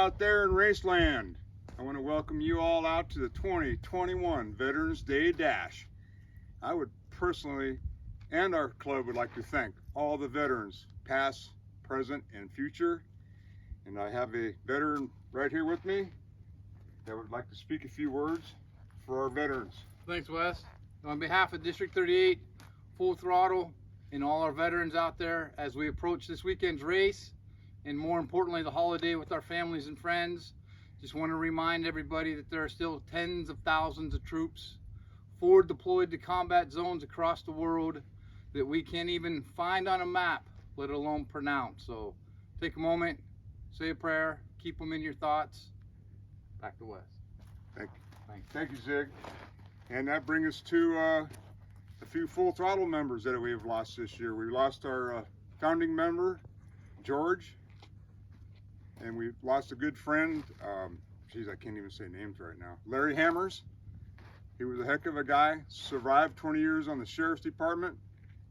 Out there in Raceland, I want to welcome you all out to the 2021 Veterans Day Dash. I would personally, and our club would like to thank all the veterans, past, present, and future. And I have a veteran right here with me that would like to speak a few words for our veterans. Thanks, Wes. On behalf of District 38, Full Throttle, and all our veterans out there as we approach this weekend's race, and more importantly the holiday with our families and friends, just want to remind everybody that there are still tens of thousands of troops forward deployed to combat zones across the world that we can't even find on a map, let alone pronounce. So take a moment, say a prayer, keep them in your thoughts. Back to Wes. Thank you. Thanks. Thank you, Zig. And that brings us to a few Full Throttle members that we have lost this year. We lost our founding member, George. And we lost a good friend, geez, I can't even say names right now, Larry Hammers. He was a heck of a guy, survived 20 years on the Sheriff's Department,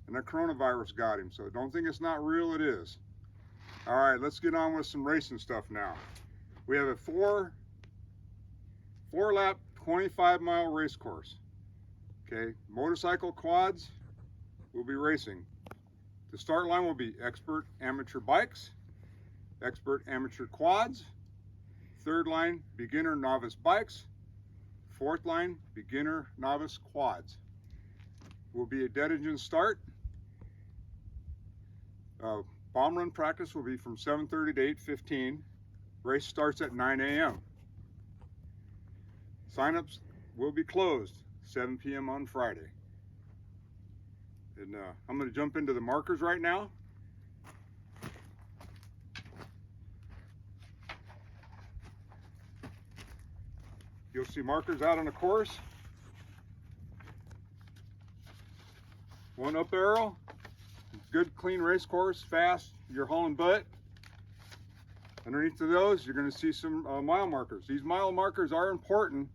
and the coronavirus got him. So don't think it's not real, it is. All right, let's get on with some racing stuff now. We have a four lap, 25-mile race course. Okay, motorcycle quads will be racing. The start line will be expert amateur bikes, expert amateur quads, third line beginner novice bikes, fourth line beginner novice quads. Will be a dead engine start. Bomb run practice will be from 7:30 to 8:15. Race starts at 9 a.m. Signups will be closed 7 p.m. on Friday. And I'm going to jump into the markers right now. You'll see markers out on the course. One up arrow, good clean race course, fast, you're hauling butt. Underneath of those, you're going to see some mile markers. These mile markers are important.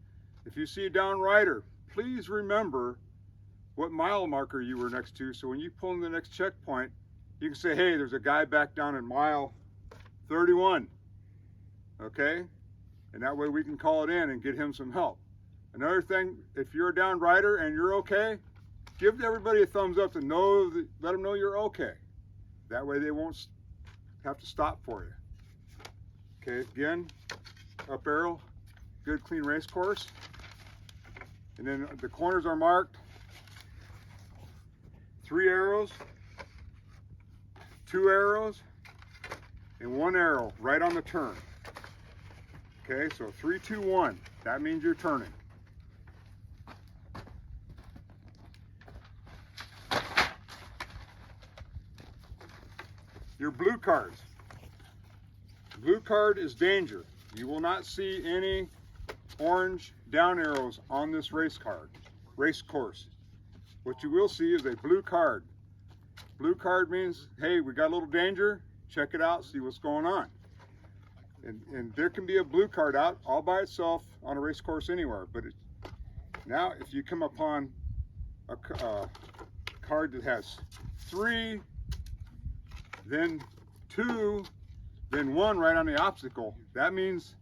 If you see a down rider, please remember what mile marker you were next to, so when you pull in the next checkpoint, you can say, hey, there's a guy back down at mile 31, okay? And that way we can call it in and get him some help. Another thing, if you're a down rider and you're okay, give everybody a thumbs up to know that, let them know you're okay. That way they won't have to stop for you. Okay, again, up arrow, good clean race course. And then the corners are marked. 3 arrows, 2 arrows, and 1 arrow right on the turn. Okay, so 3, 2, 1. That means you're turning. Your blue cards. Blue card is danger. You will not see any orange down arrows on this race course. What you will see is a blue card. Blue card means, hey, we got a little danger. Check it out, see what's going on. And there can be a blue card out all by itself on a race course anywhere. But now if you come upon a card that has 3, then 2, then 1 right on the obstacle, that means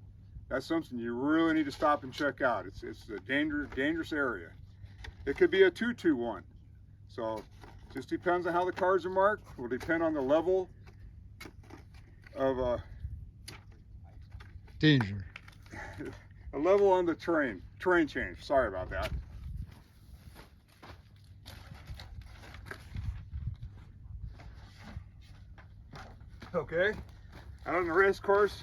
that's something you really need to stop and check out. It's a dangerous area. It could be a 2, 2, 1. So just depends on how the cards are marked. It will depend on the level of danger. A level on the terrain change. Sorry about that. Okay, out on the race course,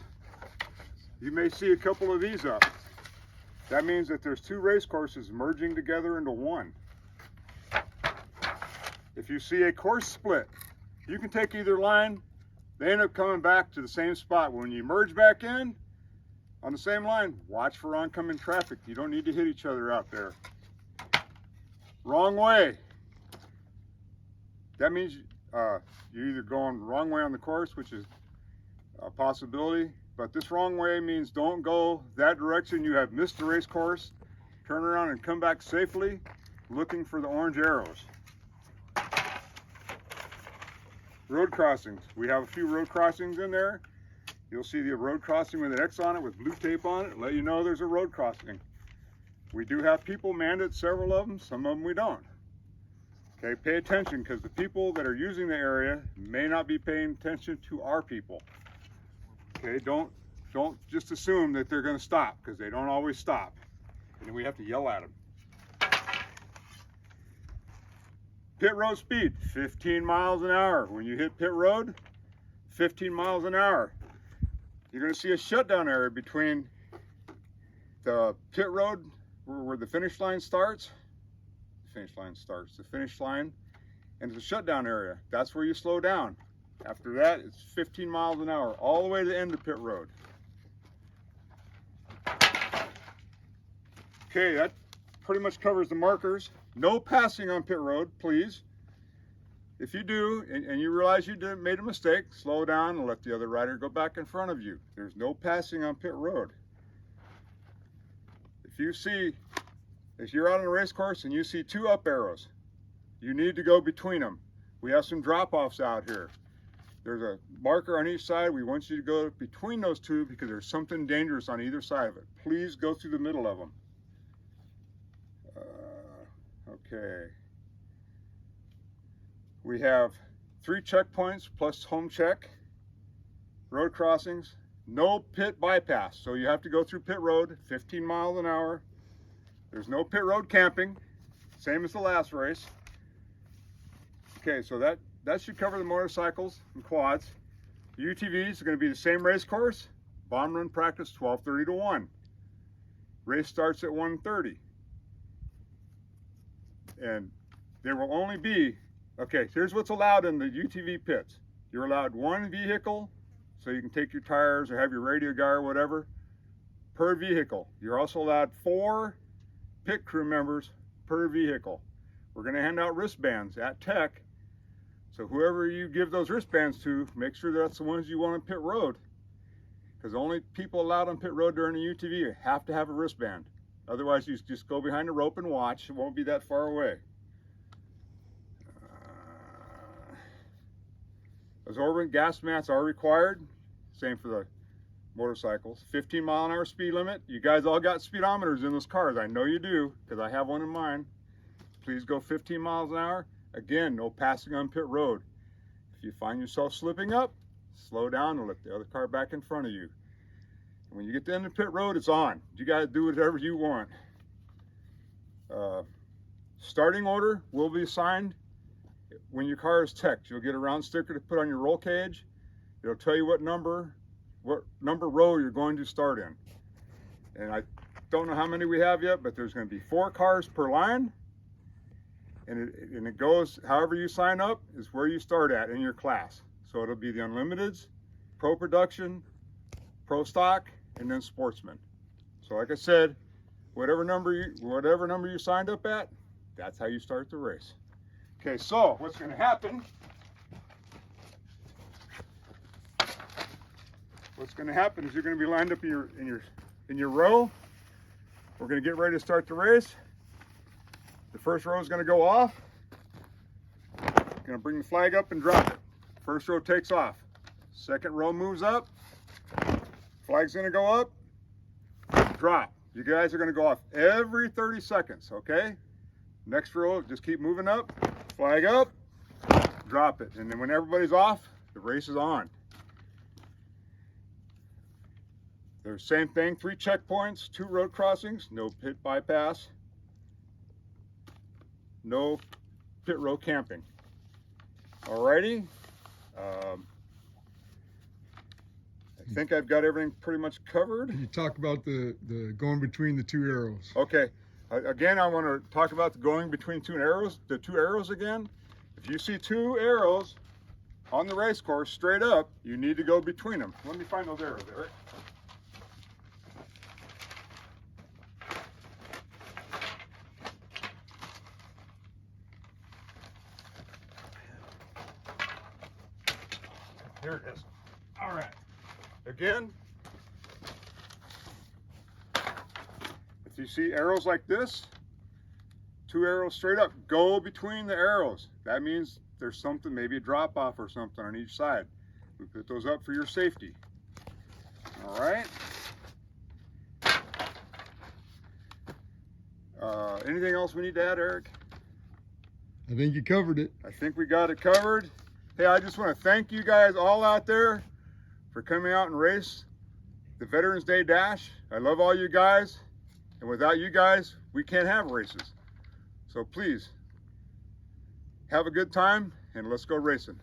you may see a couple of these up. That means that there's 2 race courses merging together into one. If you see a course split, you can take either line. They end up coming back to the same spot. When you merge back in on the same line, watch for oncoming traffic. You don't need to hit each other out there. Wrong way. That means you're either going the wrong way on the course, which is a possibility, but this wrong way means don't go that direction. You have missed the race course. Turn around and come back safely looking for the orange arrows. Road crossings. We have a few road crossings in there. You'll see the road crossing with an X on it with blue tape on it, let you know there's a road crossing. We do have people manned it, several of them, some of them we don't. Okay, pay attention, because the people that are using the area may not be paying attention to our people. Okay, don't just assume that they're going to stop, because they don't always stop. And then we have to yell at them. Pit road speed, 15 miles an hour. When you hit pit road, 15 miles an hour. You're going to see a shutdown area between the pit road where the finish line starts. The finish line, and the shutdown area. That's where you slow down. After that, it's 15 miles an hour, all the way to the end of pit road. Okay, that pretty much covers the markers. No passing on pit road, please. If you do, and you realize you made a mistake, slow down and let the other rider go back in front of you. There's no passing on pit road. If you're out on a race course and you see two up arrows, you need to go between them. We have some drop-offs out here. There's a marker on each side. We want you to go between those two because there's something dangerous on either side of it. Please go through the middle of them. Okay. We have 3 checkpoints plus home check, road crossings, no pit bypass. So you have to go through pit road, 15 miles an hour. There's no pit road camping, same as the last race. Okay, so that should cover the motorcycles and quads. The UTVs are going to be the same race course. Bomb run practice 12:30 to 1. Race starts at 1:30. And there will only be, okay, here's what's allowed in the UTV pits. You're allowed 1 vehicle, so you can take your tires or have your radio guy or whatever, per vehicle. You're also allowed 4 pit crew members per vehicle. We're going to hand out wristbands at Tech, so whoever you give those wristbands to, make sure that's the ones you want on pit road, because the only people allowed on pit road during a UTV have to have a wristband. Otherwise, you just go behind the rope and watch. It won't be that far away. Absorbent gas mats are required. Same for the motorcycles. 15 mile an hour speed limit. You guys all got speedometers in those cars. I know you do, because I have one in mine. Please go 15 miles an hour. Again, no passing on pit road. If you find yourself slipping up, slow down and let the other car back in front of you. When you get to the end of pit road, it's on. You got to do whatever you want. Starting order will be assigned when your car is teched. You'll get a round sticker to put on your roll cage. It'll tell you what number row you're going to start in. And I don't know how many we have yet, but there's going to be 4 cars per line. And it goes, however you sign up is where you start at in your class. So it'll be the Unlimiteds, Pro Production, Pro Stock, and then Sportsman. So like I said, whatever number you signed up at, that's how you start the race. Okay, so what's going to happen? What's going to happen is you're going to be lined up in your row. We're going to get ready to start the race. The first row is going to go off. Going to bring the flag up and drop it. First row takes off. Second row moves up. Flag's going to go up. Drop. You guys are going to go off every 30 seconds, okay? Next row, just keep moving up. Flag up. Drop it. And then when everybody's off, the race is on. There's same thing, 3 checkpoints, 2 road crossings, no pit bypass, no pit row camping. Alrighty. I think I've got everything pretty much covered. Can you talk about the going between the 2 arrows? Okay. Again, I want to talk about the going between 2 arrows. The 2 arrows again. If you see 2 arrows on the race course straight up, you need to go between them. Let me find those arrows, Eric. Here it is. All right. Again, if you see arrows like this, 2 arrows straight up, go between the arrows. That means there's something, maybe a drop off or something on each side. We put those up for your safety. All right. Anything else we need to add, Eric? I think you covered it. I think we got it covered. Hey, I just want to thank you guys all out there for coming out and race the Veterans Day Dash. I love all you guys, and without you guys, we can't have races. So please, have a good time, and let's go racing.